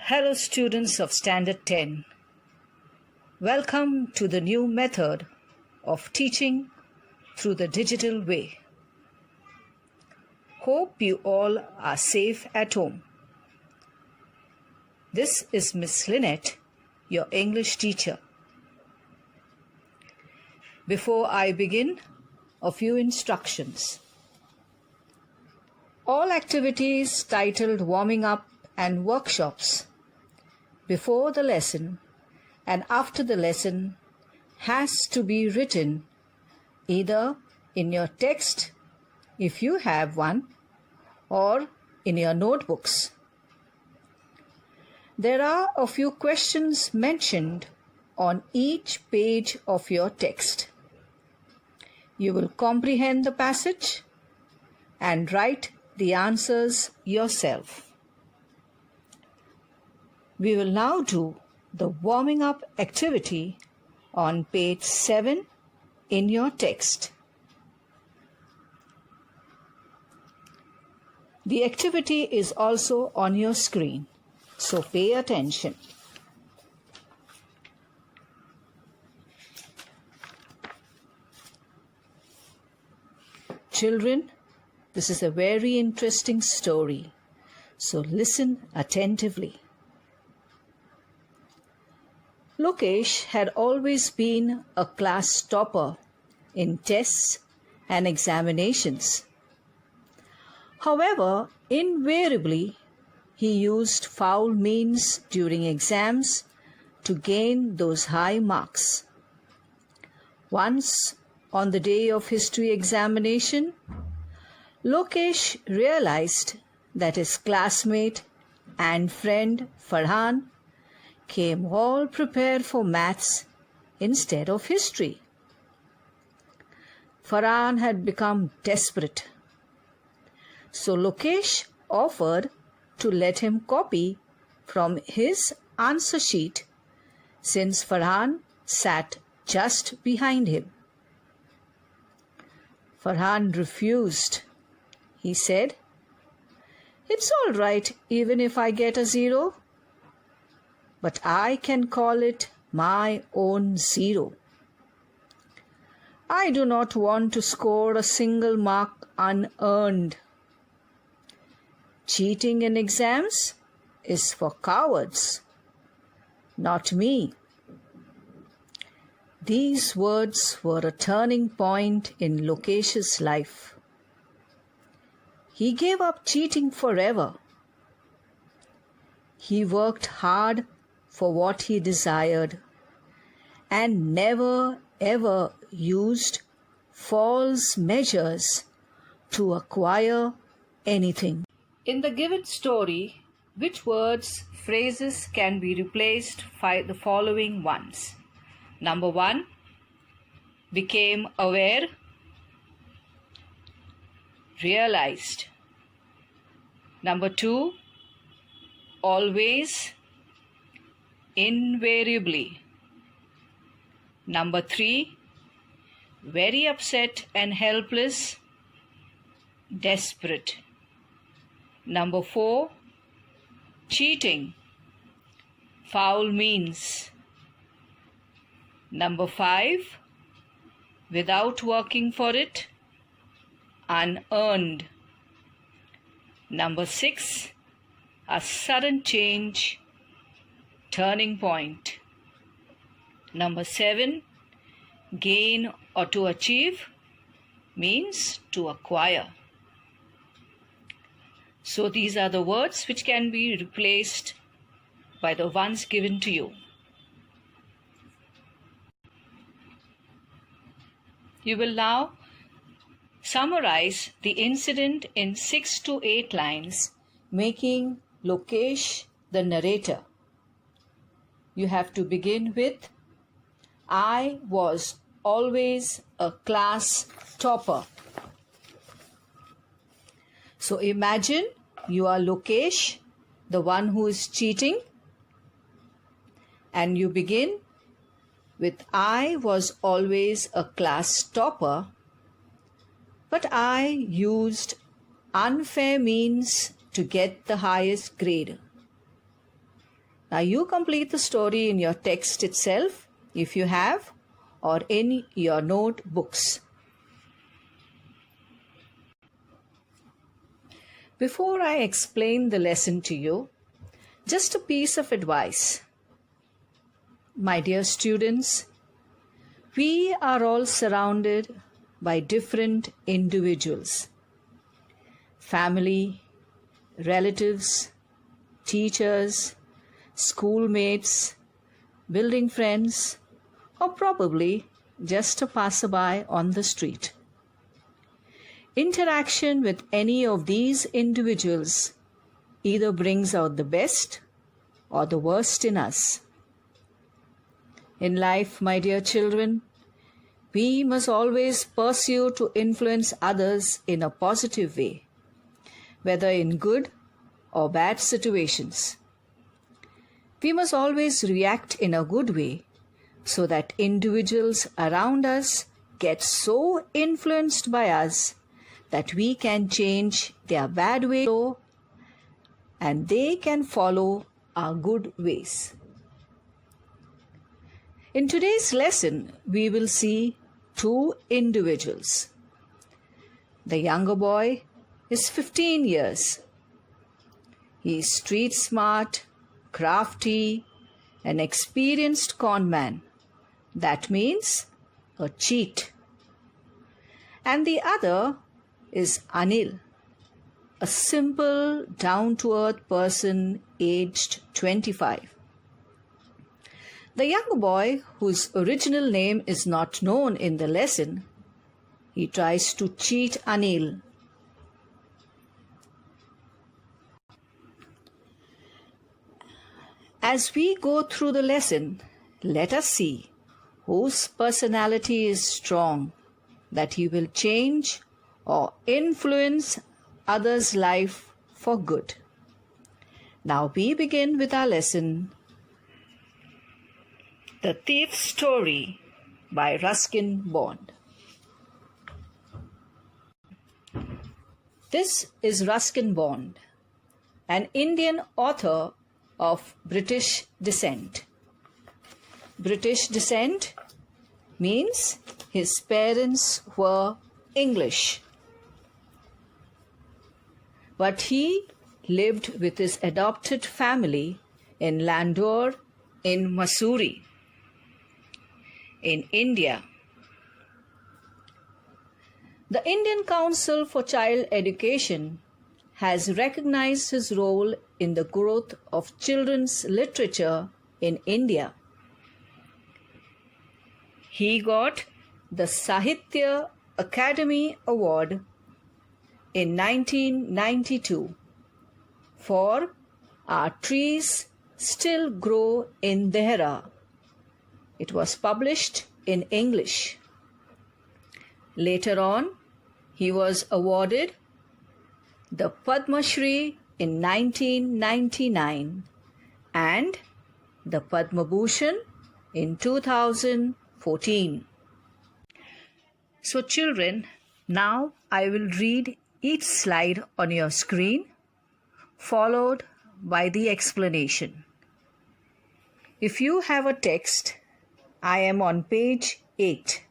Hello students of Standard 10. Welcome to the new method of teaching through the digital way. Hope you all are safe at home. This is Miss Lynette, your English teacher. Before I begin, a few instructions. All activities titled warming up and workshops before the lesson and after the lesson has to be written either in your text if you have one or in your notebooks. There are a few questions mentioned on each page of your text. You will comprehend the passage and write the answers yourself. We will now do the warming up activity on page 7 in your text. The activity is also on your screen, so pay attention. Children, this is a very interesting story, so listen attentively. Lokesh had always been a class topper in tests and examinations. However, invariably, he used foul means during exams to gain those high marks. Once, on the day of history examination, Lokesh realized that his classmate and friend Farhan came all prepared for maths instead of history. Farhan had become desperate. So Lokesh offered to let him copy from his answer sheet since Farhan sat just behind him. Farhan refused. He said, "It's all right even if I get a 0. But I can call it my own 0. I do not want to score a single mark unearned. Cheating in exams is for cowards, not me." These words were a turning point in Lokesh's life. He gave up cheating forever. He worked hard for what he desired and never ever used false measures to acquire anything. In the given story, which words, phrases can be replaced by the following ones? Number 1, became aware, realized. Number 2, always, invariably. Number 3, very upset and helpless, desperate. Number 4, cheating, foul means. Number 5, without working for it, unearned. Number 6, a sudden change, turning point. Number 7, gain or to achieve means to acquire. So these are the words which can be replaced by the ones given to you. You will now summarize the incident in 6 to 8 lines, making Lokesh the narrator. You have to begin with, "I was always a class topper." So imagine you are Lokesh, the one who is cheating, and you begin with, "I was always a class topper, but I used unfair means to get the highest grade." Now you complete the story in your text itself, if you have, or in your notebooks. Before I explain the lesson to you, just a piece of advice. My dear students, we are all surrounded by different individuals. Family, relatives, teachers, schoolmates, building friends, or probably just a passerby on the street. Interaction with any of these individuals either brings out the best or the worst in us. In life, my dear children, we must always pursue to influence others in a positive way, whether in good or bad situations. We must always react in a good way so that individuals around us get so influenced by us that we can change their bad way and they can follow our good ways. In today's lesson, we will see two individuals. The younger boy is 15 years. He is street smart, crafty, an experienced con man. That means a cheat. And the other is Anil, a simple, down-to-earth person aged 25. The young boy, whose original name is not known in the lesson, he tries to cheat Anil. As we go through the lesson, let us see whose personality is strong, that he will change or influence others' life for good. Now we begin with our lesson, The Thief's Story by Ruskin Bond. This is Ruskin Bond, an Indian author of British descent. British descent means his parents were English, but he lived with his adopted family in Landour in Missouri, in India. The Indian Council for Child Education has recognized his role in the growth of children's literature in India. He got the Sahitya Academy Award in 1992 for Our Trees Still Grow in Dehra. It was published in English. Later on, he was awarded the Padma Shri in 1999 and the Padma Bhushan in 2014. So children, now I will read each slide on your screen, followed by the explanation. If you have a text, I am on page 8.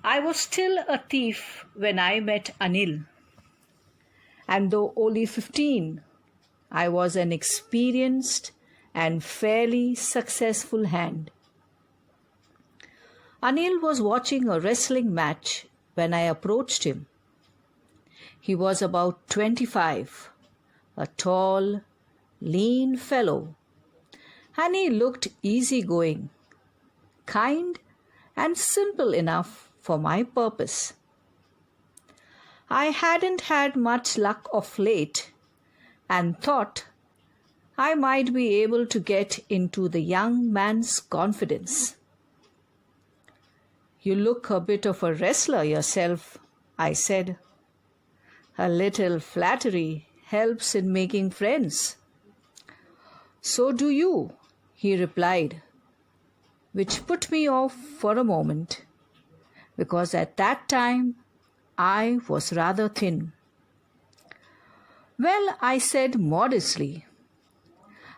I was still a thief when I met Anil, and though only 15, I was an experienced and fairly successful hand. Anil was watching a wrestling match when I approached him. He was about 25, a tall, lean fellow, and he looked easygoing, kind, and simple enough for my purpose. I hadn't had much luck of late and thought I might be able to get into the young man's confidence. "You look a bit of a wrestler yourself," I said. "A little flattery helps in making friends." "So do you," he replied, which put me off for a moment, because at that time I was rather thin. Well, I said modestly,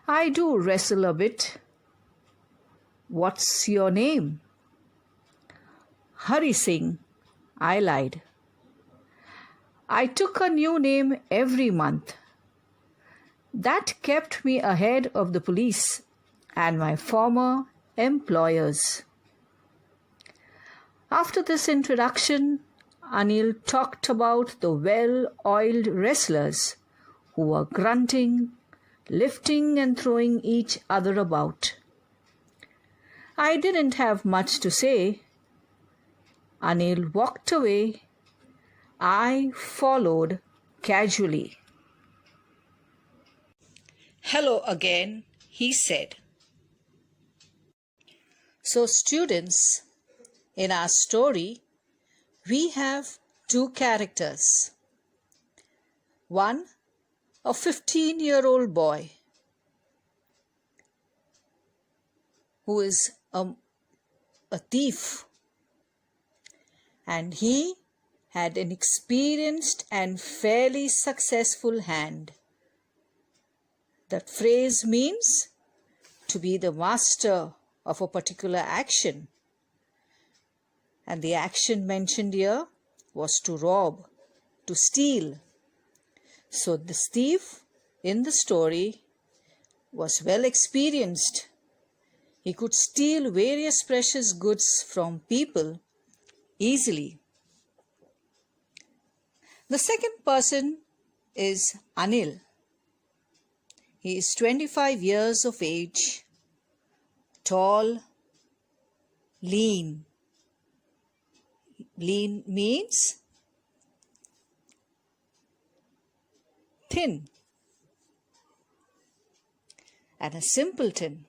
I do wrestle a bit. What's your name? Hari Singh, I lied. I took a new name every month. That kept me ahead of the police and my former employers. After this introduction, Anil talked about the well-oiled wrestlers who were grunting, lifting and throwing each other about. I didn't have much to say. Anil walked away. I followed casually. Hello again, he said. So, students, in our story, we have two characters. One, a 15-year-old boy who is a thief, and he had an experienced and fairly successful hand. That phrase means to be the master of a particular action. And the action mentioned here was to rob, to steal. So this thief in the story was well experienced. He could steal various precious goods from people easily. The second person is Anil. He is 25 years of age, tall, lean. Lean means thin, and a simpleton.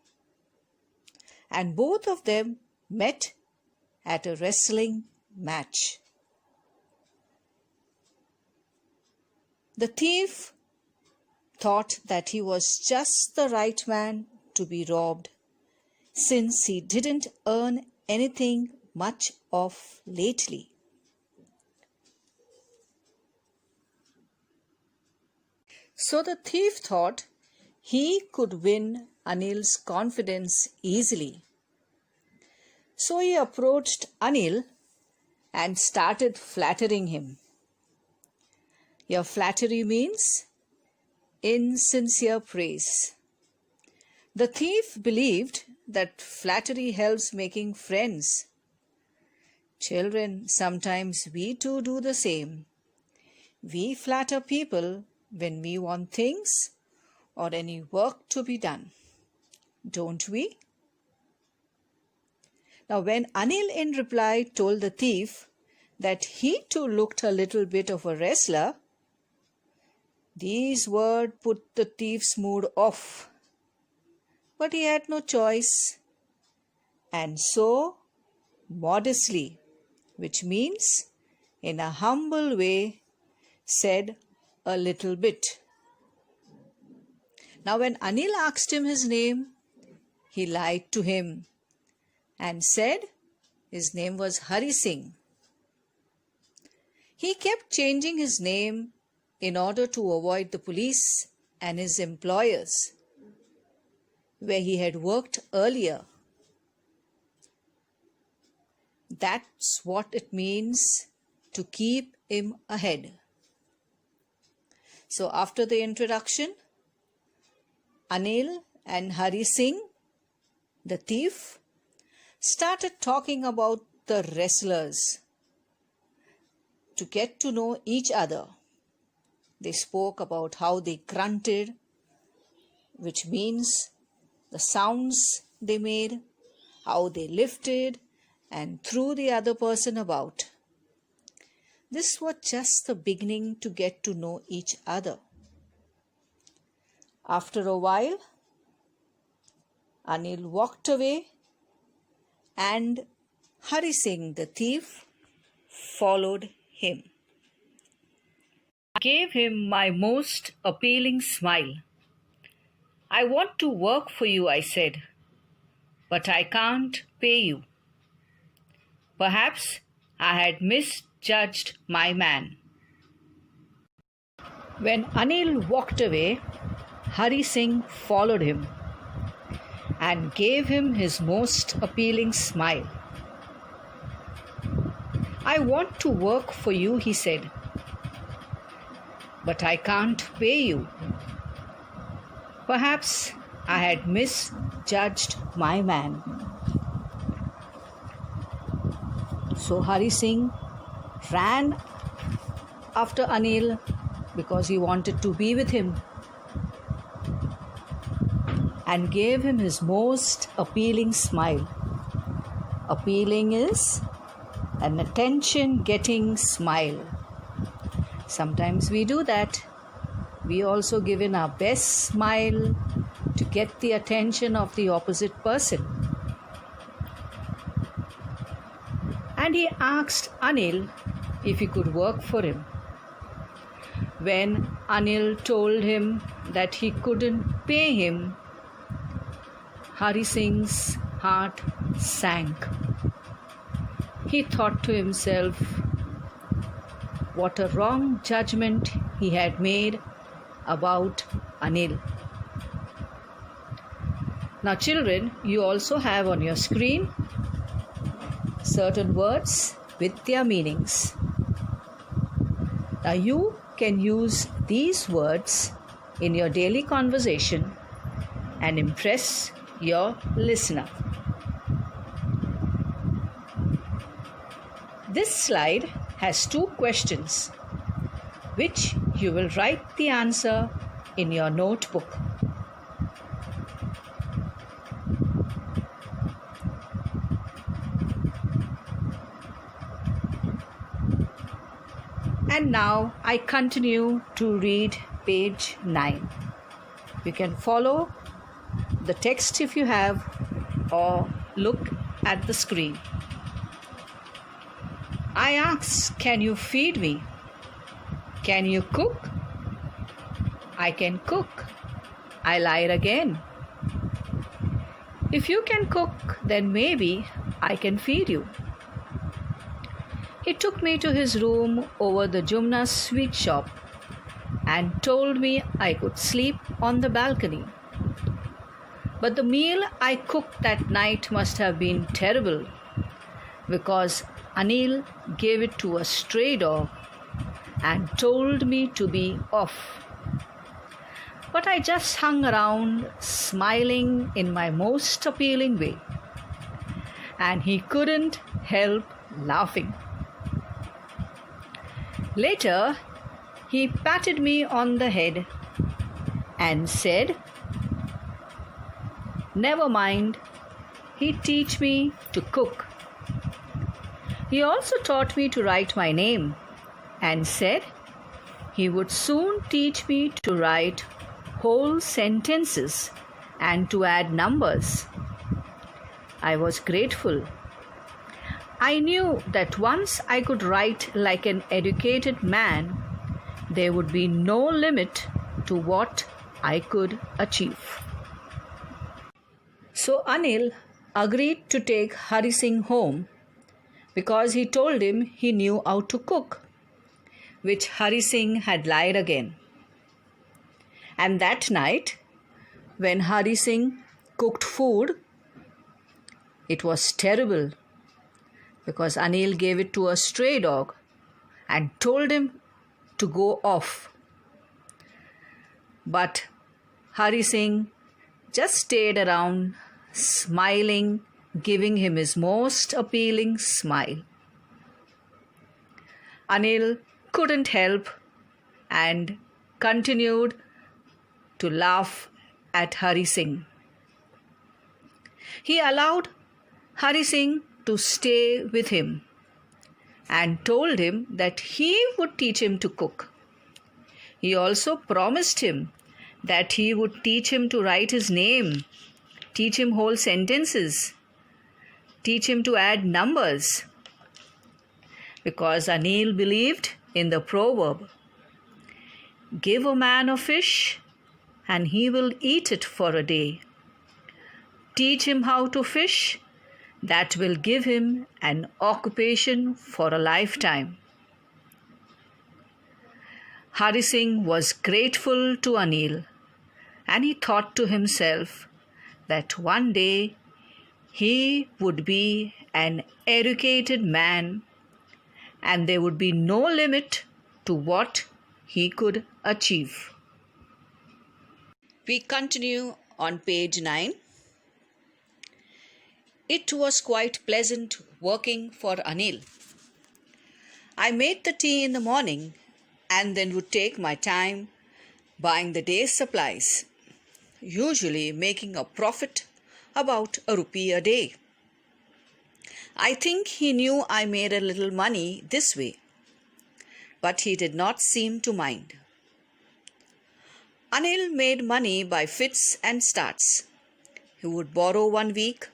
And both of them met at a wrestling match. The thief thought that he was just the right man to be robbed, since he didn't earn anything much of lately. So the thief thought he could win Anil's confidence easily. So he approached Anil and started flattering him. Your flattery means insincere praise. The thief believed that flattery helps making friends. Children, sometimes we too do the same. We flatter people when we want things or any work to be done, don't we? Now, when Anil in reply told the thief that he too looked a little bit of a wrestler, these words put the thief's mood off. But he had no choice, and so modestly, which means in a humble way, said a little bit. Now when Anil asked him his name, he lied to him and said his name was Hari Singh. He kept changing his name in order to avoid the police and his employers, where he had worked earlier. That's what it means to keep him ahead. So after the introduction, Anil and Hari Singh, the thief, started talking about the wrestlers to get to know each other. They spoke about how they grunted, which means the sounds they made, how they lifted and threw the other person about. This was just the beginning to get to know each other. After a while, Anil walked away and Hari Singh, the thief, followed him. I gave him my most appealing smile. I want to work for you, I said, but I can't pay you. Perhaps I had misjudged my man. When Anil walked away, Hari Singh followed him and gave him his most appealing smile. "I want to work for you," he said, "but I can't pay you. Perhaps I had misjudged my man." So Hari Singh ran after Anil because he wanted to be with him and gave him his most appealing smile. Appealing is an attention-getting smile. Sometimes we do that. We also give in our best smile to get the attention of the opposite person. And he asked Anil if he could work for him. When Anil told him that he couldn't pay him, Hari Singh's heart sank. He thought to himself what a wrong judgment he had made about Anil. Now children, you also have on your screen certain words with their meanings. Now you can use these words in your daily conversation and impress your listener. This slide has 2 questions, which you will write the answer in your notebook. And now I continue to read page 9. You can follow the text if you have, or look at the screen. I asked, "Can you feed me? Can you cook?" "I can cook." I lied again. "If you can cook, then maybe I can feed you." He took me to his room over the Jumna sweet shop and told me I could sleep on the balcony. But the meal I cooked that night must have been terrible, because Anil gave it to a stray dog and told me to be off. But I just hung around, smiling in my most appealing way, and he couldn't help laughing. Later, he patted me on the head and said, "Never mind, he'd teach me to cook." He also taught me to write my name and said he would soon teach me to write whole sentences and to add numbers. I was grateful. I knew that once I could write like an educated man, there would be no limit to what I could achieve. So Anil agreed to take Hari Singh home because he told him he knew how to cook, which Hari Singh had lied again. And that night, when Hari Singh cooked food, it was terrible, because Anil gave it to a stray dog and told him to go off. But Hari Singh just stayed around, smiling, giving him his most appealing smile. Anil couldn't help and continued to laugh at Hari Singh. He allowed Hari Singh to stay with him and told him that he would teach him to cook. He also promised him that he would teach him to write his name, teach him whole sentences, teach him to add numbers, because Anil believed in the proverb, "Give a man a fish and he will eat it for a day. Teach him how to fish, that will give him an occupation for a lifetime." Hari Singh was grateful to Anil, and he thought to himself that one day he would be an educated man and there would be no limit to what he could achieve. We continue on page 9. It was quite pleasant working for Anil. I made the tea in the morning and then would take my time buying the day's supplies, usually making a profit about ₹1 a day. I think he knew I made a little money this way, but he did not seem to mind. Anil made money by fits and starts. He would borrow one week,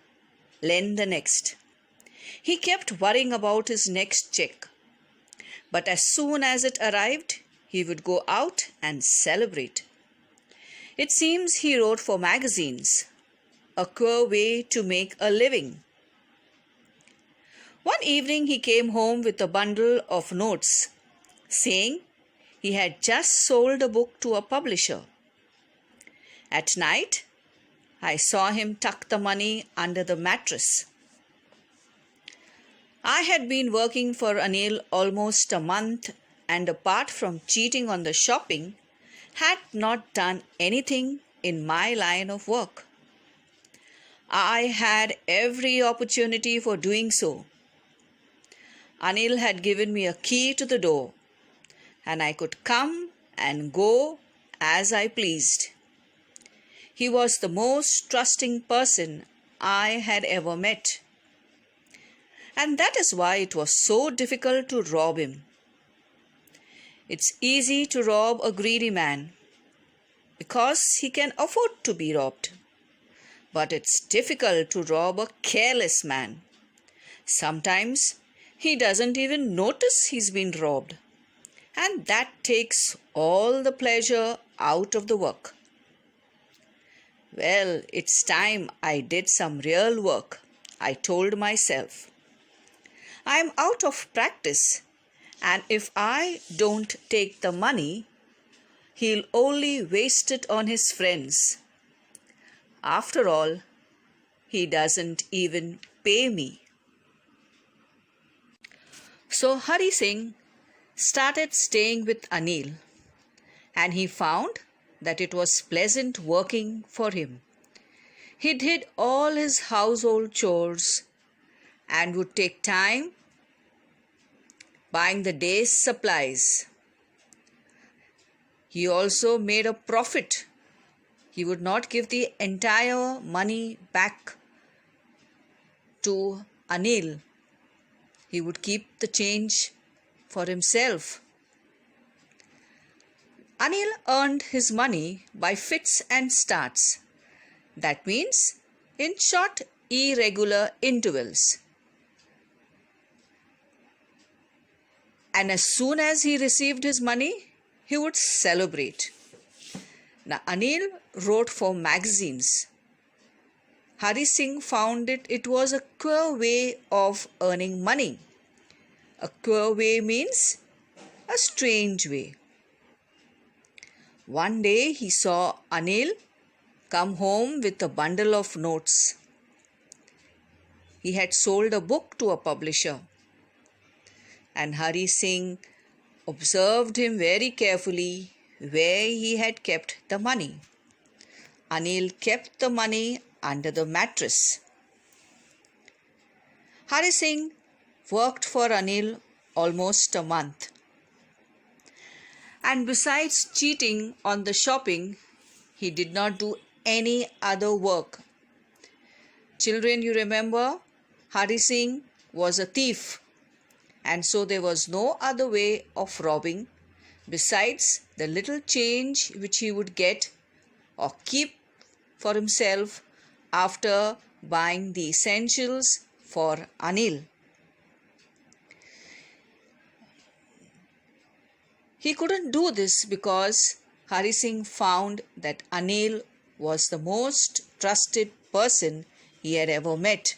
lend the next. He kept worrying about his next check, but as soon as it arrived, he would go out and celebrate. It seems he wrote for magazines, a queer way to make a living. One evening he came home with a bundle of notes, saying he had just sold a book to a publisher. At night, I saw him tuck the money under the mattress. I had been working for Anil almost a month and apart from cheating on the shopping, had not done anything in my line of work. I had every opportunity for doing so. Anil had given me a key to the door, and I could come and go as I pleased. He was the most trusting person I had ever met, and that is why it was so difficult to rob him. It's easy to rob a greedy man because he can afford to be robbed, but it's difficult to rob a careless man. Sometimes he doesn't even notice he's been robbed, and that takes all the pleasure out of the work. Well, it's time I did some real work, I told myself. I'm out of practice, and if I don't take the money, he'll only waste it on his friends. After all, he doesn't even pay me. So Hari Singh started staying with Anil, and he found that it was pleasant working for him. He did all his household chores and would take time buying the day's supplies. He also made a profit. He would not give the entire money back to Anil. He would keep the change for himself. Anil earned his money by fits and starts. That means in short, irregular intervals. And as soon as he received his money, he would celebrate. Now, Anil wrote for magazines. Hari Singh found it was a queer way of earning money. A queer way means a strange way. One day he saw Anil come home with a bundle of notes. He had sold a book to a publisher, and Hari Singh observed him very carefully where he had kept the money. Anil kept the money under the mattress. Hari Singh worked for Anil almost a month. And besides cheating on the shopping, he did not do any other work. Children, you remember, Hari Singh was a thief, and so there was no other way of robbing besides the little change which he would get or keep for himself after buying the essentials for Anil. He couldn't do this because Hari Singh found that Anil was the most trusted person he had ever met.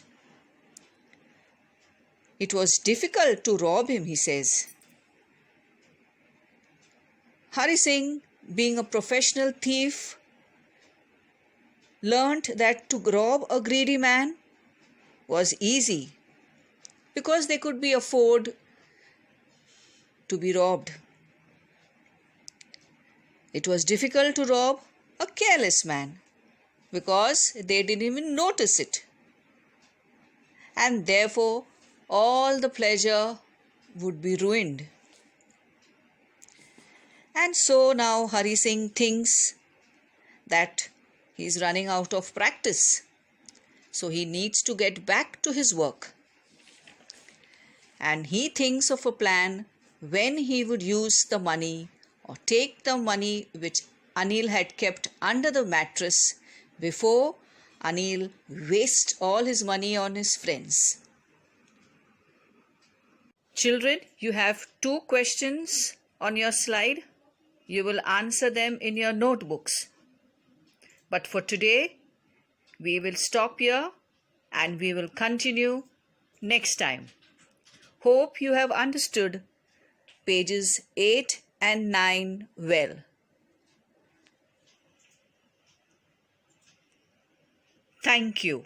It was difficult to rob him, he says. Hari Singh, being a professional thief, learnt that to rob a greedy man was easy because they could be afford to be robbed. It was difficult to rob a careless man because they didn't even notice it, and therefore all the pleasure would be ruined. And so now Hari Singh thinks that he is running out of practice, so he needs to get back to his work. And he thinks of a plan when he would use the money or take the money which Anil had kept under the mattress before Anil wastes all his money on his friends. Children, you have 2 questions on your slide. You will answer them in your notebooks. But for today, we will stop here and we will continue next time. Hope you have understood pages 8 and 9 well. Thank you.